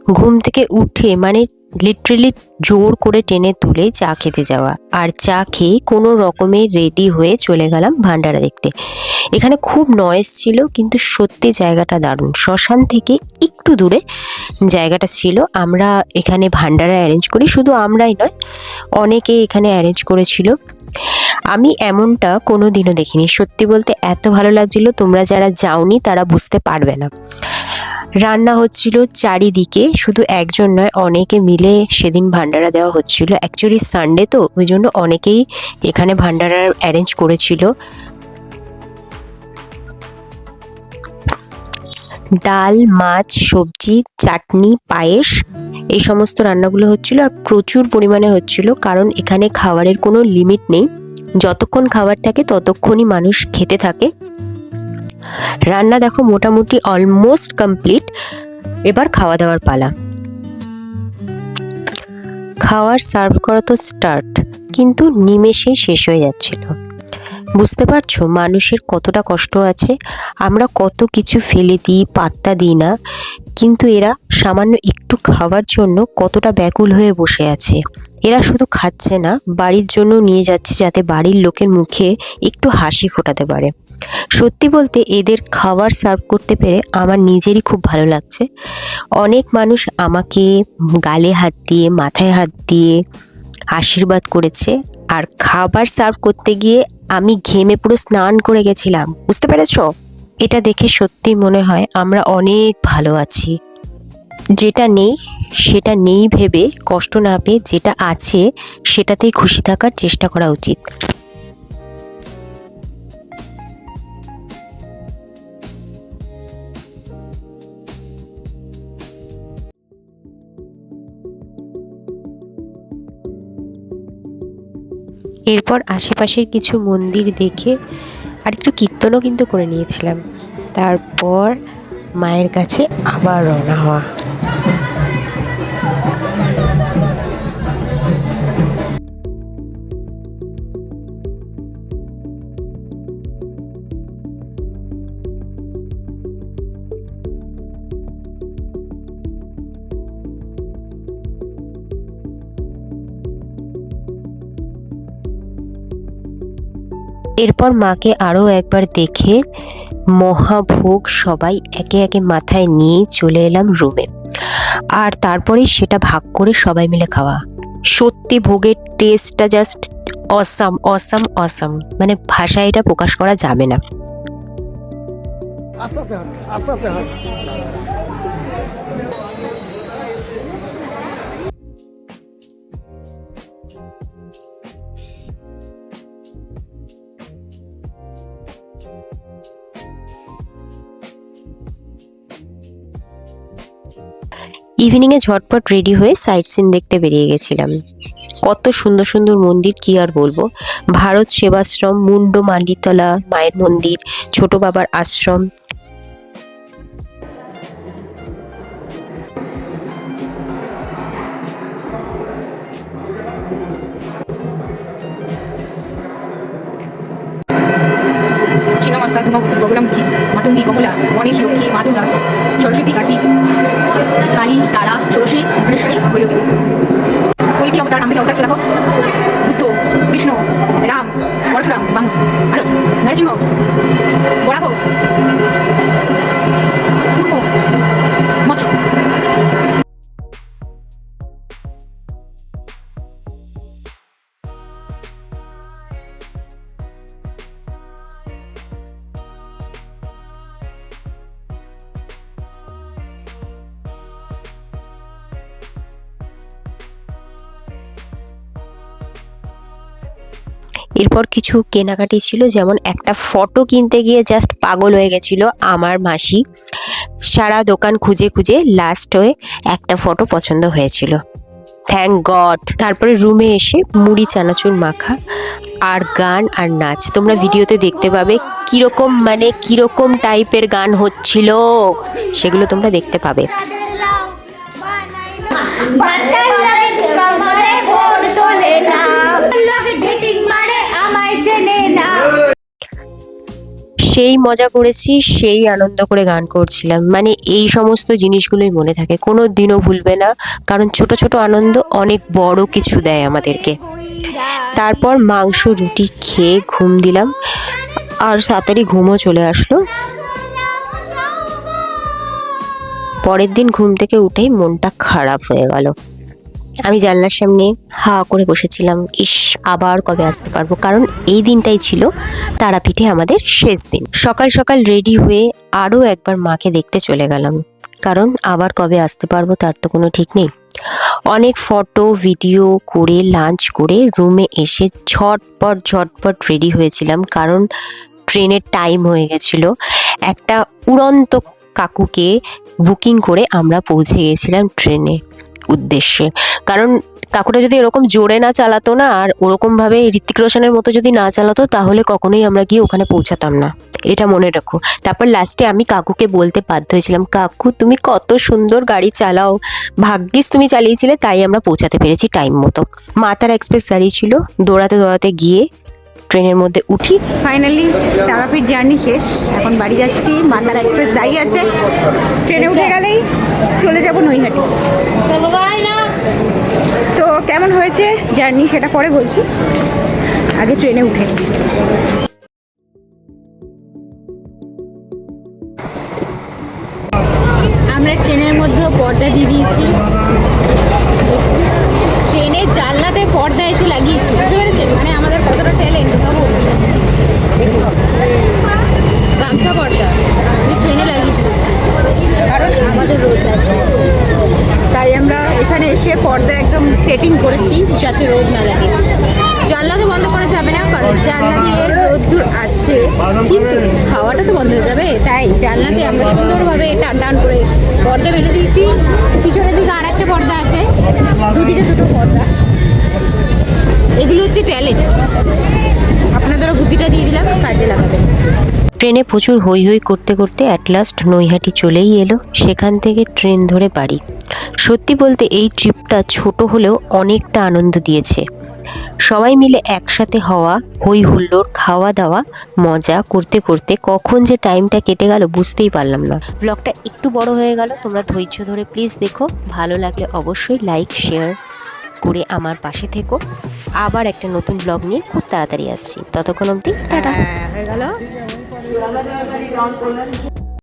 ঘুম থেকে উঠে মানে লিটারেলি জোর করে টেনে তুলে চা খেতে যাওয়া, আর চা খেয়ে কোনো রকমের রেডি হয়ে চলে গেলাম ভান্ডারা দেখতে। এখানে খুব নয়েজ ছিল, কিন্তু সত্যি জায়গাটা দারুণ। শ্মশান থেকে একটু দূরে জায়গাটা ছিল। আমরা এখানে ভান্ডারা অ্যারেঞ্জ করি, শুধু আমরাই নয়, অনেকে এখানে অ্যারেঞ্জ করেছিল। আমি এমনটা কোনো দিনও দেখিনি। সত্যি বলতে এত ভালো লাগছিল, তোমরা যারা যাওনি তারা বুঝতে পারবে না। রান্না হচ্ছিল চারিদিকে, শুধু একজন নয়, অনেকে মিলে সেদিন ভান্ডারা দেওয়া হচ্ছিল। অ্যাকচুয়ালি সানডে তো, ওই জন্য অনেকেই এখানে ভান্ডারার অ্যারেঞ্জ করেছিল। ডাল, মাছ, সবজি, চাটনি, পায়েস, এই সমস্ত রান্নাগুলো হচ্ছিল, আর প্রচুর পরিমাণে হচ্ছিল, কারণ এখানে খাবারের কোনো লিমিট নেই। যতক্ষণ খাবার থাকে ততক্ষণই মানুষ খেতে থাকে। রান্না দেখো মোটামুটি অলমোস্ট কমপ্লিট। এবার খাওয়া দাওয়ার পালা। খাওয়ার সার্ভ করা তো স্টার্ট, কিন্তু নিমেষেই শেষ হয়ে যাচ্ছিল। বুঝতে পারছো মানুষের কতটা কষ্ট আছে? আমরা কত কিছু ফেলে দিই, পাত্তা দিই না, কিন্তু এরা সামান্য একটু খাওয়ার জন্য কতটা ব্যাকুল হয়ে বসে আছে। এরা শুধু খাচ্ছে না, বাড়ির জন্য নিয়ে যাচ্ছে, যাতে বাড়ির লোকের মুখে একটু হাসি ফোটাতে পারে। সত্যি বলতে এদের খাবার সার্ভ করতে পেরে আমার নিজেরই খুব ভালো লাগছে। অনেক মানুষ আমাকে গালে হাত দিয়ে, মাথায় হাত দিয়ে আশীর্বাদ করেছে, আর খাবার সার্ভ করতে গিয়ে আমি ঘেমে পুরো স্নান করে গেছিলাম। বুঝতে পেরেছো? এটা দেখে সত্যি মনে হয় আমরা অনেক ভালো আছি। যেটা নেই সেটা নেই ভেবে কষ্ট না পেয়ে যেটা আছে সেটাতেই খুশি থাকার চেষ্টা করা উচিত। এরপর আশেপাশের কিছু মন্দির দেখে আর একটু কীর্তনও কিন্তু করে নিয়েছিলাম। তারপর মায়ের কাছে আবার রওনা হওয়া। এরপর মাকে আরও একবার দেখে মহাভোগ সবাই একে একে মাথায় নিয়ে চলে এলাম রুমে। আর তারপরেই সেটা ভাগ করে সবাই মিলে খাওয়া। সত্যি ভোগের টেস্টটা জাস্ট অসাম অসাম অসাম, মানে ভাষায় এটা প্রকাশ করা যাবে না। ইভিনিংয়ে ঝটপট রেডি হয়ে সাইট সিন দেখতে বেরিয়ে গেছিলাম। কত সুন্দর সুন্দর মন্দির, কি আর বলবো। ভারত সেবাশ্রম, মুন্ড মালিতলা মায়ের মন্দির, ছোট বাবার আশ্রম, ছিন্নমস্তা ধূমবতী বগলামুখী মাতঙ্গী কমলা গণেশ লক্ষ্মী মা দুর্গা সরস্বতী কার্তিক কালী তারা ষোড়শী ভুবনেশ্বরী ভৈরবী কলকি অবতার আমাকে অবতার লেখক বুদ্ধ কৃষ্ণ রাম পরশুরাম বামন আরো নরসিংহ বরাহ কুর্ম মৎস্য। এরপর কিছু কেনাকাটি ছিল, যেমন একটা ফটো কিনতে গিয়ে জাস্ট পাগল হয়ে গেছিল আমার মাসি। সারা দোকান খুঁজে খুঁজে লাস্ট হয়ে একটা ফটো পছন্দ হয়েছিল, থ্যাংক গড। তারপরে রুমে এসে মুড়ি চানাচুর মাখা আর গান আর নাচ, তোমরা ভিডিওতে দেখতে পাবে কিরকম, মানে কিরকম টাইপের গান হচ্ছিল, সেগুলো তোমরা দেখতে পাবে। সেই মজা করেছি, সেই আনন্দ করে গান করছিলাম। মানে এই সমস্ত জিনিসগুলোই মনে থাকে, কোনো দিনও ভুলবে না, কারণ ছোট ছোট আনন্দ অনেক বড় কিছু দেয় আমাদেরকে। তারপর মাংস রুটি খেয়ে ঘুম দিলাম, আর তাড়াতাড়ি ঘুমও চলে আসলো। পরের দিন ঘুম থেকে উঠেই মনটা খারাপ হয়ে গেল। আমি জানলার সামনে হা করে বসেছিলাম, ইস আবার কবে আসতে পারবো, কারণ এই দিনটাই ছিল তারাপীঠে আমাদের শেষ দিন। সকাল সকাল রেডি হয়ে আরও একবার মাকে দেখতে চলে গেলাম, কারণ আবার কবে আসতে পারবো তার তো কোনো ঠিক নেই। অনেক ফটো ভিডিও করে লাঞ্চ করে রুমে এসে ঝটপট রেডি হয়েছিলাম, কারণ ট্রেনের টাইম হয়ে গেছিলো। একটা উড়ন্ত কাকুকে বুকিং করে আমরা পৌঁছে গেছিলাম ট্রেনে উদ্দেশ্যে। কারণ কাকুটা যদি এরকম জোরে না চালাতো না, আর ওরকমভাবে ঋত্বিক রোশনের মতো যদি না চালাতো, তাহলে কখনোই আমরা গিয়ে ওখানে পৌঁছাতাম না, এটা মনে রাখো। তারপর লাস্টে আমি কাকুকে বলতে বাধ্য হয়েছিলাম, কাকু তুমি কত সুন্দর গাড়ি চালাও, ভাগ্যিস তুমি চালিয়েছিলে, তাই আমরা পৌঁছাতে পেরেছি টাইম মতো। মা তারা এক্সপ্রেস গাড়ি ছিল, দৌড়াতে গিয়ে ট্রেনের মধ্যে উঠি। ফাইনালি তারাপীঠ জার্নি শেষ, এখন বাড়ি যাচ্ছি। মা তারা এক্সপ্রেস দাঁড়িয়ে আছে, ট্রেনে উঠে গেলেই চলে যাব নৈহাটি। তো কেমন হয়েছে জার্নি সেটা পরে বলছি, আগে ট্রেনে উঠে। আমরা ট্রেনের মধ্যেও পর্দা দিয়ে দিয়েছি, ট্রেনের জানলাতে পর্দা এসে লাগিয়েছি, বুঝতে পেরেছেন? মানে আমাদের কতটা ট্যালেন্ট ভাবুন। গামছা পর্দা আমি ট্রেনে লাগিয়ে দিয়েছি, কারণ আমাদের রোদ লাগছে, তাই আমরা এখানে এসে পর্দা একদম সেটিং করেছি যাতে রোদ না লাগে। জানলা তো বন্ধ করা যাবে না, কারণ জানলা দিয়ে রোদ্দুর আসছে, কিন্তু খাওয়াটা তো বন্ধ হয়ে যাবে, তাই জানলাতে আমরা সুন্দরভাবে টান করে পর্দা মেলে দিয়েছি। পিছনের দিকে আর একটা পর্দা আছে, দুদিকে দুটো পর্দা। এগুলো হচ্ছে ট্যালেন্ট, আপনাদেরও বুদ্ধিটা দিয়ে দিলাম, কাজে লাগাবেন। ট্রেনে প্রচুর হই হই করতে করতে অ্যাট লাস্ট নৈহাটি চলেই এলো, সেখান থেকে ট্রেন ধরে বাড়ি। সত্যি বলতে এই ট্রিপটা ছোট হলেও অনেকটা আনন্দ দিয়েছে। সবাই মিলে একসাথে হওয়া, হই হুল্লোড়, খাওয়া দাওয়া, মজা করতে করতে কখন যে টাইমটা কেটে গেল বুঝতেই পারলাম না। ব্লগটা একটু বড় হয়ে গেল, তোমরা ধৈর্য ধরে প্লিজ দেখো, ভালো লাগলে অবশ্যই লাইক শেয়ার করে আমার পাশে থেকো। আবার একটা নতুন ব্লগ নিয়ে খুব তাড়াতাড়ি আসছি, ততক্ষণ অবধি টাটা। হয়ে গেল।